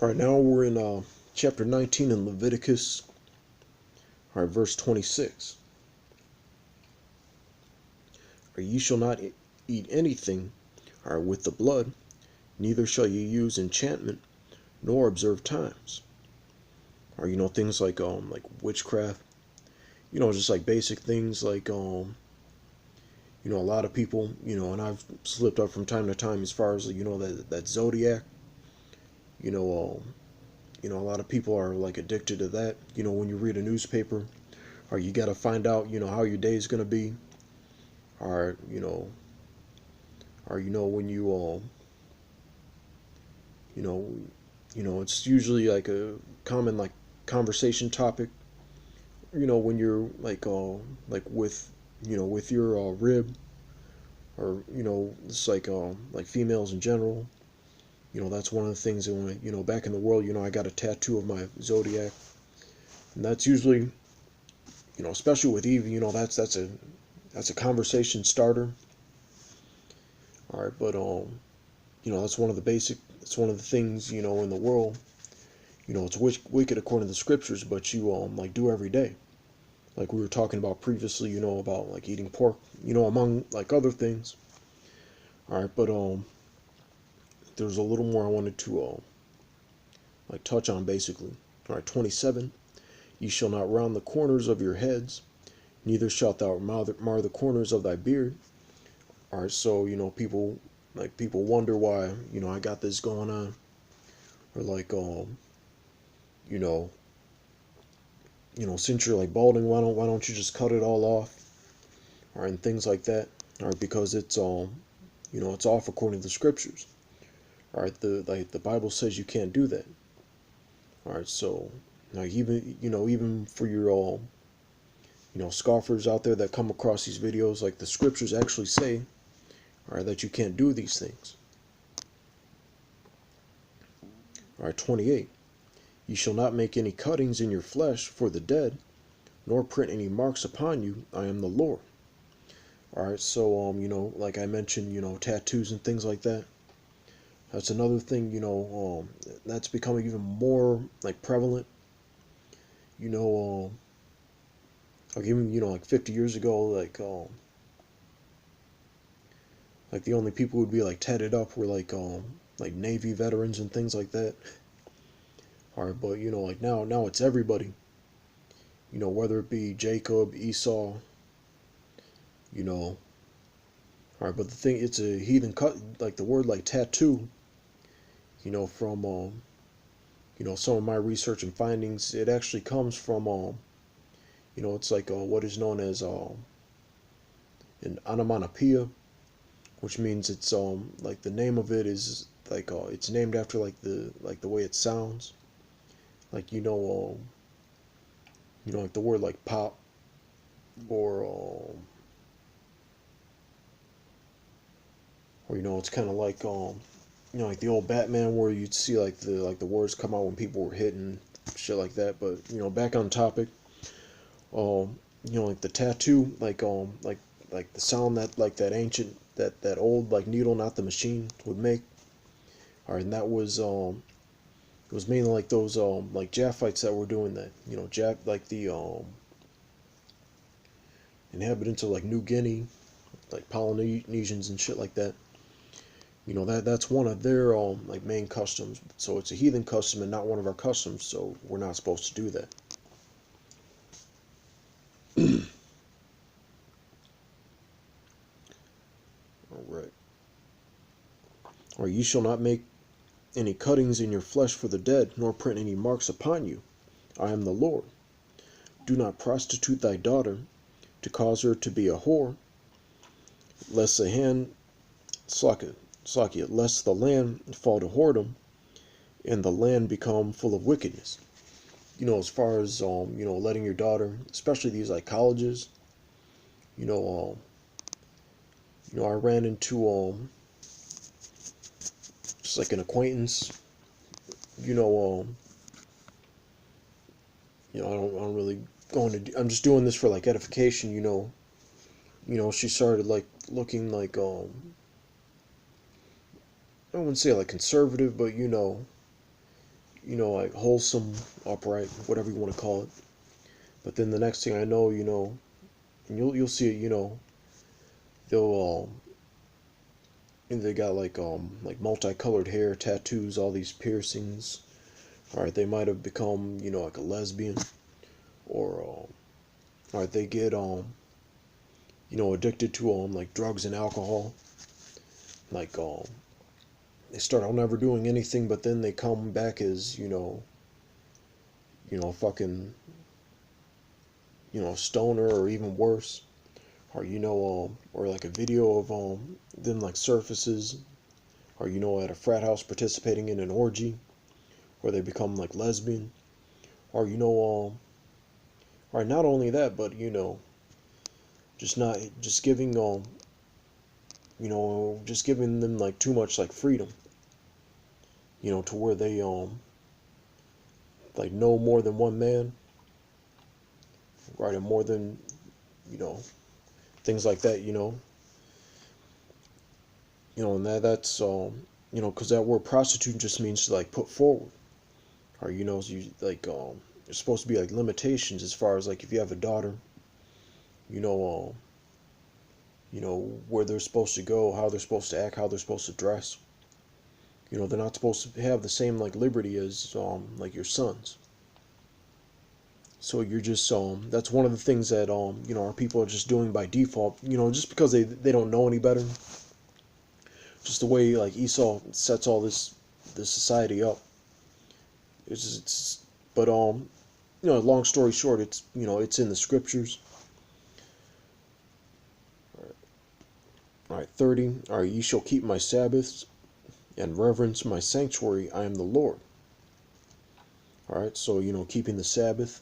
All right, now we're in chapter 19 in Leviticus. All right, verse 26. Or ye shall not eat anything, all right, with the blood, neither shall ye use enchantment, nor observe times. Or things like witchcraft. Just like basic things like a lot of people, and I've slipped up from time to time as far as that zodiac. You know, a lot of people are like addicted to that. When you read a newspaper, or you got to find out, how your day is gonna be, or when you know, it's usually like a common like conversation topic. When you're like with with your rib, or it's like females in general. That's one of the things that when back in the world, I got a tattoo of my zodiac, and that's usually especially with Eve, that's a conversation starter. All right, but that's one of the basic. It's one of the things in the world. It's wicked according to the scriptures, but you like do every day. Like we were talking about previously, about like eating pork, among like other things. All right, but there's a little more I wanted to like touch on basically. All right, 27. Ye shall not round the corners of your heads, neither shalt thou mar the corners of thy beard. All right, so people wonder why I got this going on, or like you know since you're like balding, why don't you just cut it all off, or and things like that. All right, because it's it's off according to the scriptures. All right, the Bible says you can't do that. All right, so now even for your scoffers out there that come across these videos, like the scriptures actually say, all right, that you can't do these things. All right, 28. You shall not make any cuttings in your flesh for the dead, nor print any marks upon you. I am the Lord. All right, so like I mentioned, tattoos and things like that. That's another thing, that's becoming even more like prevalent. Like even like 50 years ago, like the only people who'd be like tatted up were like Navy veterans and things like that. All right, but like now it's everybody. Whether it be Jacob, Esau, you know. All right, but the thing, it's a heathen cut. Like the word like tattoo, from some of my research and findings, it actually comes from it's like what is known as an onomatopoeia, which means it's like the name of it is like it's named after like the way it sounds, like like the word like pop, or it's kind of like like the old Batman where you'd see like the words come out when people were hitting shit like that. But back on topic, like the tattoo, like the sound that like that ancient that old like needle, not the machine, would make. All right, and that was it was mainly like those like Japhites that were doing that. Like the inhabitants of like New Guinea, like Polynesians and shit like that. That's one of their like main customs. So it's a heathen custom and not one of our customs. So we're not supposed to do that. All right. Or you shall not make any cuttings in your flesh for the dead, nor print any marks upon you. I am the Lord. Do not prostitute thy daughter, to cause her to be a whore, lest the hand lest the land fall to whoredom, and the land become full of wickedness. As far as letting your daughter, especially these like colleges, you know, I ran into just like an acquaintance, you know, I don't really go into. I'm just doing this for like edification, She started like looking like I wouldn't say like conservative, but like wholesome, upright, whatever you want to call it. But then the next thing I know, and you'll see it, they'll and they got like multicolored hair, tattoos, all these piercings. All right, they might have become, like a lesbian, or all right, they get addicted to like drugs and alcohol. Like they start out never doing anything, but then they come back as fucking stoner or even worse. Or or like a video of them like surfaces, or at a frat house participating in an orgy, where they become like lesbian, or or not only that, but just not just giving just giving them like too much like freedom, to where they like know more than one man, right, and more than you know things like that, and that's because that word prostitute just means to like put forward, or so you like there's supposed to be like limitations as far as like if you have a daughter, you know where they're supposed to go, how they're supposed to act, how they're supposed to dress. They're not supposed to have the same like liberty as like your sons. So you're just that's one of the things that our people are just doing by default, just because they don't know any better. Just the way like Esau sets all this society up. It's but long story short, it's it's in the scriptures. All right, 30. All right, ye shall keep my Sabbaths and reverence my sanctuary. I am the Lord. All right, so keeping the Sabbath,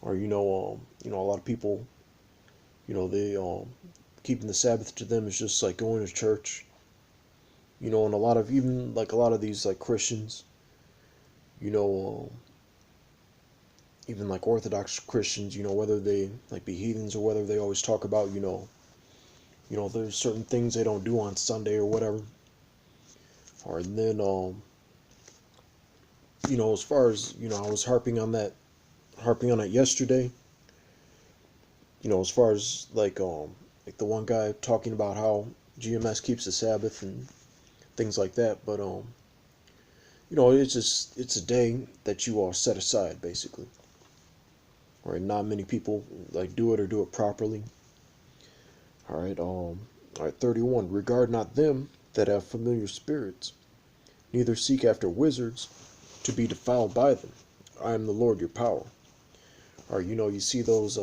or a lot of people, they keeping the Sabbath to them is just like going to church. And a lot of even like a lot of these like Christians, you know, even like Orthodox Christians, whether they like be heathens or whether they always talk about, there's certain things they don't do on Sunday or whatever. Or and then as far as I was harping on it yesterday. As far as like the one guy talking about how GMS keeps the Sabbath and things like that, but it's a day that you all set aside basically. Right, not many people like do it or do it properly. All right, 31. Regard not them that have familiar spirits, neither seek after wizards to be defiled by them. I am the Lord your power. Or you see those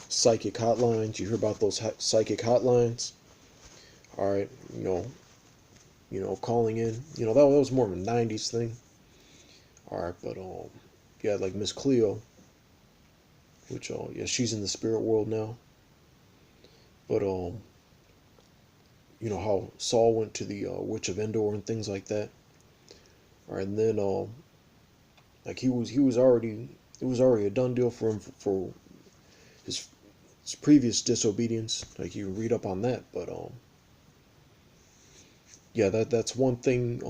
psychic hotlines. You hear about those psychic hotlines. All right, calling in. That was more of a '90s thing. All right, but yeah, like Miss Cleo, which yeah, she's in the spirit world now. But how Saul went to the Witch of Endor and things like that. All right, and then like he was already it was already a done deal for him for his previous disobedience. Like you can read up on that, but yeah, that's one thing.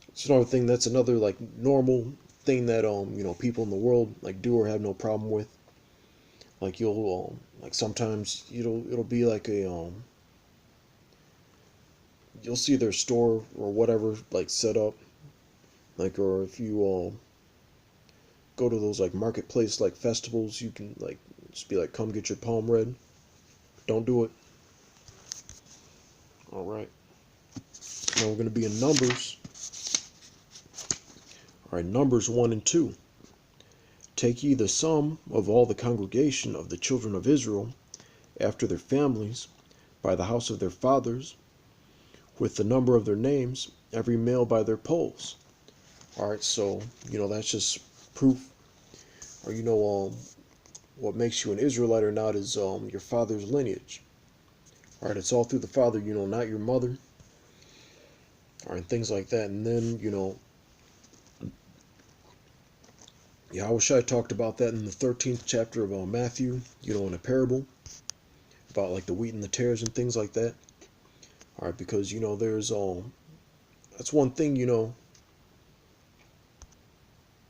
It's another thing. That's another like normal thing that people in the world like do or have no problem with. Like you'll like sometimes it'll be like a you'll see their store or whatever like set up, like, or if you go to those like marketplace like festivals, you can like just be like, come get your palm read. Don't do it. All right, now we're going to be in Numbers. All right, Numbers 1 and 2. Take ye the sum of all the congregation of the children of Israel after their families, by the house of their fathers, with the number of their names, every male by their polls. All right, so that's just proof, or what makes you an Israelite or not is your father's lineage. All right, it's all through the father, not your mother. All right, things like that, and then yeah, I wish I talked about that in the 13th chapter of Matthew, in a parable about like the wheat and the tares and things like that. All right, because there's that's one thing